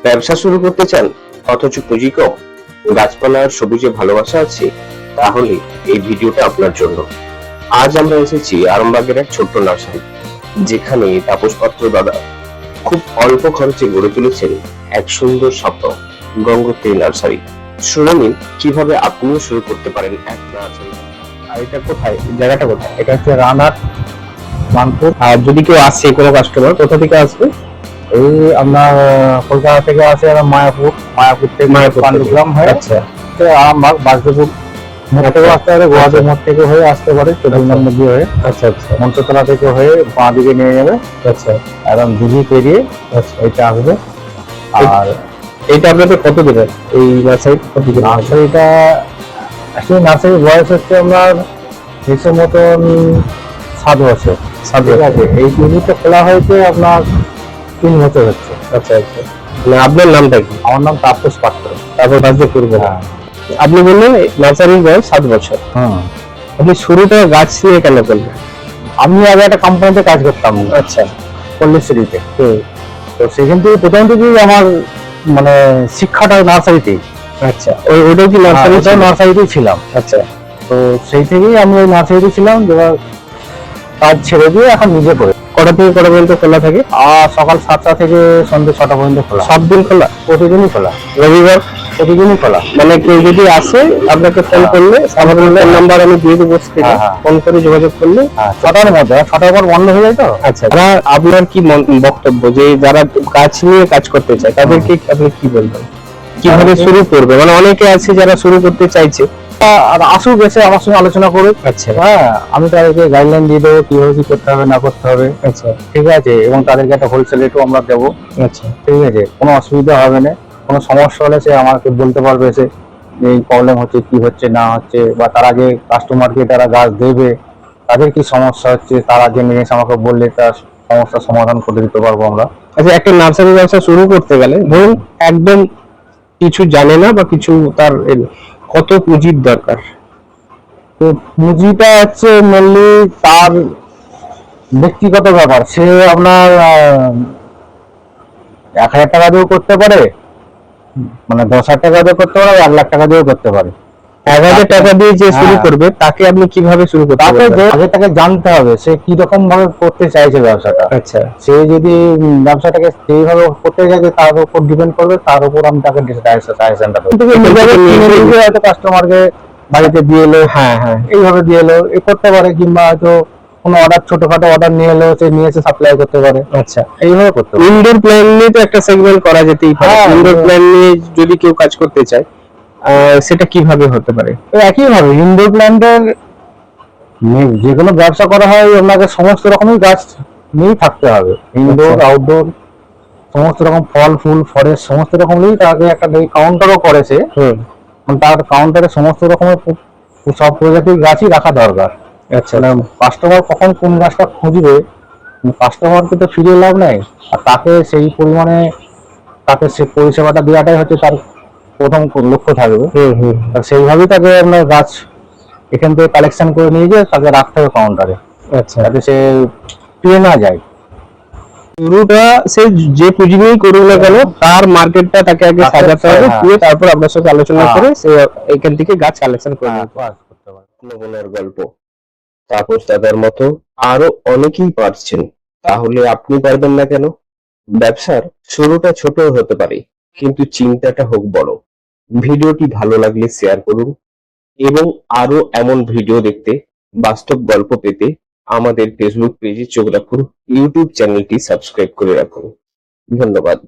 ব্যবসা শুরু করতে চান অথচ পুঁজি কম, গাছপালা আর সবুজে ভালোবাসা আছে? তাহলে এই ভিডিওটা আপনার জন্য। আজ আমরা এসেছি আরামবাগের এক ছোট্ট নার্সারি, যেখানে তাপস পাত্র দাদা খুব অল্প খরচে গড়ে তুলেছেন এক সুন্দর স্বপ্ন, গঙ্গোত্রী নার্সারি। শুনে নিন কিভাবে আপনিও শুরু করতে পারেন এক নার্সারি। আর এটা কোথায়, জায়গাটা কোথায়? এটা হচ্ছে রানার মানপুর। আর যদি কেউ আসে, কোনো কাস্টমার কোথা থেকে আসবে? এই আপনার কলকাতা থেকে আসে, মায়াপুর থেকে পান্ডুগ্রাম হয়ে আরামবাগ বাসদেবপুর মোড় থেকে আসতে পারে, গোয়াদের মোড় থেকে হয়ে আসতে পারে, 14 নম্বর দিয়ে হয়ে। আচ্ছা, মঞ্চতলা থেকে হয়ে বাঁ দিকে নিয়ে যাবে। আচ্ছা, একদম দিঘি পেরিয়ে এইটা আসবে। আর এইটা আপনাদের কত দেবেন? এই নার্সারিটা আসলে নার্সারির বয়স হচ্ছে আপনার হিসেব মতন 7 বছর। ঠিক আছে, এই ইউনিটটা খোলা হয়েছে আপনার 3 বছর হচ্ছে। আচ্ছা, আপনার নামটা কি? আমার নাম তাপস পাত্র। তারপর বাসদেবপুর। হ্যাঁ, আপনি বললেন নার্সারির বয়স 7 বছর। আপনি শুরুটা গাছ নিয়ে কেন করলেন? আমি আগে একটা কোম্পানিতে কাজ করতাম। আচ্ছা, পল্লীশ্রীতে। তো সেখান থেকে প্রথম থেকেই আমার মানে শিক্ষাটা নার্সারিতেই। আচ্ছা, ওইটাও কি নার্সারিতেই ছিলাম। আচ্ছা, তো সেই থেকেই আমি ওই নার্সারিতে ছিলাম। এবার কাজ ছেড়ে দিয়ে এখন নিজে করে। কটা থেকে কটা পর্যন্ত খোলা থাকে? সকাল 7টা থেকে সন্ধ্যে 6টা পর্যন্ত খোলা। সব দিন খোলা? প্রতিদিনই খোলা। রবিবার প্রতিদিনই খোলা। মানে কেউ যদি আসে আপনাকে ফোন করলে, সাধারণ নাম্বার আমি দিয়ে দেবো, ফোন করে যোগাযোগ করলে 6টার মধ্যে, 6টার পর বন্ধ হয়ে যায়। তো আচ্ছা, আপনার কি বক্তব্য যে যারা গাছ নিয়ে কাজ করতে চায় তাদেরকে আপনি কি বলবেন, কিভাবে শুরু করবে? মানে অনেকে আছে যারা শুরু করতে চাইছে, আর আসুক, এসে আমার সঙ্গে আলোচনা করুক। আচ্ছা, হ্যাঁ, আমি তাদেরকে গাইডলাইন দিয়ে দেবো কিভাবে কি করতে হবে না করতে হবে। আচ্ছা, ঠিক আছে, এবং তাদেরকে একটা হোলসেল রেটও আমরা দেবো। আচ্ছা, ঠিক আছে, কোনো অসুবিধা হবে না। কোনো সমস্যা হলে সে আমাকে বলতে পারবে, সে এই প্রবলেম হচ্ছে, কি হচ্ছে না হচ্ছে, বা তার আগে কাস্টমারকে তারা গাছ দেবে, তাদের কি সমস্যা হচ্ছে, তার আগে নিয়ে এসে আমাকে বললে তার সমস্যার সমাধান করে দিতে পারবো আমরা। আচ্ছা, একটা নার্সারি ব্যবসা শুরু করতে গেলে ধরুন একদম কিছু জানে না বা কিছু, তার কত পুঁজির দরকার? তো পুঁজিটা হচ্ছে মেনলি তার ব্যক্তিগত ব্যাপার। সে আপনার 1000 টাকা দিয়েও করতে পারে, মানে 10,000 টাকা দিয়ে করতে পারে, 1 লাখ টাকা দিয়েও করতে পারে। 1000 টাকা দিয়ে যে শুরু করবে তাকে আপনি কিভাবে শুরু করতে পারবেন? আগে তাকে জানতে হবে সে কি রকম ভাবে করতে চাইছে ব্যবসাটা। আচ্ছা, সে যদি ব্যবসাটাকে সেইভাবে করতে চাইছে তার উপর ডিপেন্ড করবে, তার উপর আমি তাকে সাজেশনটা দেবো। হয়তো কাস্টমারকে বাড়িতে দিয়ে এলো, এইভাবে দিয়ে এলো, এ করতে পারে, কিংবা হয়তো কোনো অর্ডার, ছোটখাটো অর্ডার নিয়ে এলো, সে নিয়ে এসে সাপ্লাই করতে পারে। আচ্ছা, এইভাবে করতে পারে। ইনডোর প্ল্যান নিয়ে তো একটা সেগমেন্ট করা যেতেই পারে। ইনডোর প্ল্যান নিয়ে যদি কেউ কাজ করতে চায় সেটা কিভাবে হতে পারে? একইভাবে ইনডোর প্ল্যান্টের যে কোনো ব্যবসা করা হয়, আপনাকে সমস্ত রকমের গাছ নিয়েই থাকতে হবে। ইনডোর, আউটডোর, সমস্ত রকম ফল ফুল, ফরেস্ট, সমস্ত রকম নিয়েই তাকে একটা কাউন্টারও করেছে। তার কাউন্টারে সমস্ত রকমের সব প্রজাতির গাছই রাখা দরকার। আচ্ছা, কাস্টমার কখন কোন গাছটা খুঁজবে, কাস্টমারকে তো ফিরিয়ে লাভ নেই, আর তাকে সেই পরিমাণে তাকে সে পরিষেবাটা দেওয়াটাই হচ্ছে তার প্রথম লক্ষ্য থাকবে। সেইভাবেই তাকে আপনার গাছ এখান থেকে কালেকশন করে নিয়ে গিয়ে তাকে রাখতে হবে কাউন্টারে। আচ্ছা, যাতে সে পেয়ে না যায়। শুরুটা সে যে পুঁজি নিয়েই করুক না কেন, তার মার্কেটটা তাকে আগে সাজাতে হবে, তারপর আপনার সাথে আলোচনা করে সে এখান থেকে গাছ কালেকশন করে নিতে পারে। গল্প তাপস দাদার মতো আরো অনেকেই পারছেন, তাহলে আপনি পারবেন না কেন? ব্যবসার শুরুটা ছোট হতে পারে, কিন্তু চিন্তাটা হোক বড়। ভিডিওটি ভালো লাগলে শেয়ার করুন, এবং আরো এমন ভিডিও দেখতে, বাস্তব গল্প পেতে আমাদের ফেসবুক পেজে চোখ রাখুন, ইউটিউব চ্যানেলটি সাবস্ক্রাইব করে রাখুন। ধন্যবাদ।